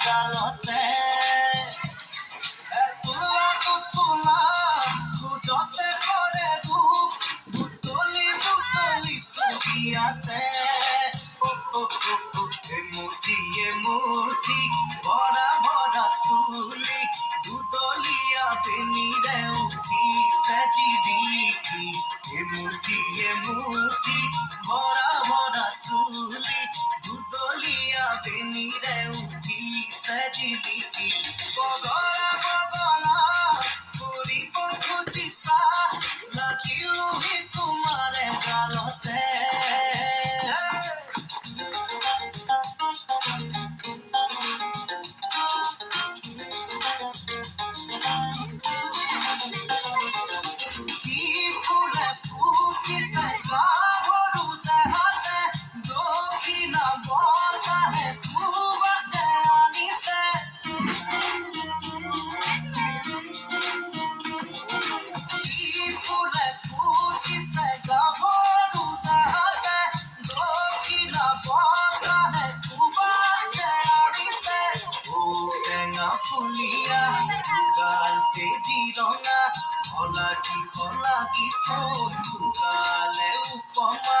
গালতে তোলা খুদতে কৰে দুখ বুটলি চকিয়াতে মূৰ্তি ভৰা ভৰা চুলি দুদলীয়া বেনিৰে উঠিছে জিলিকি মূৰ্তি ভৰা ভৰা চুলি দুদলীয়া বেনিৰে উঠিছে জিলিকি বগলা ফুৰিব খুজিছা লাগিলোহি তোমাৰে গালতে গালতে জিৰঙা হলাকি চকুকালে উপমা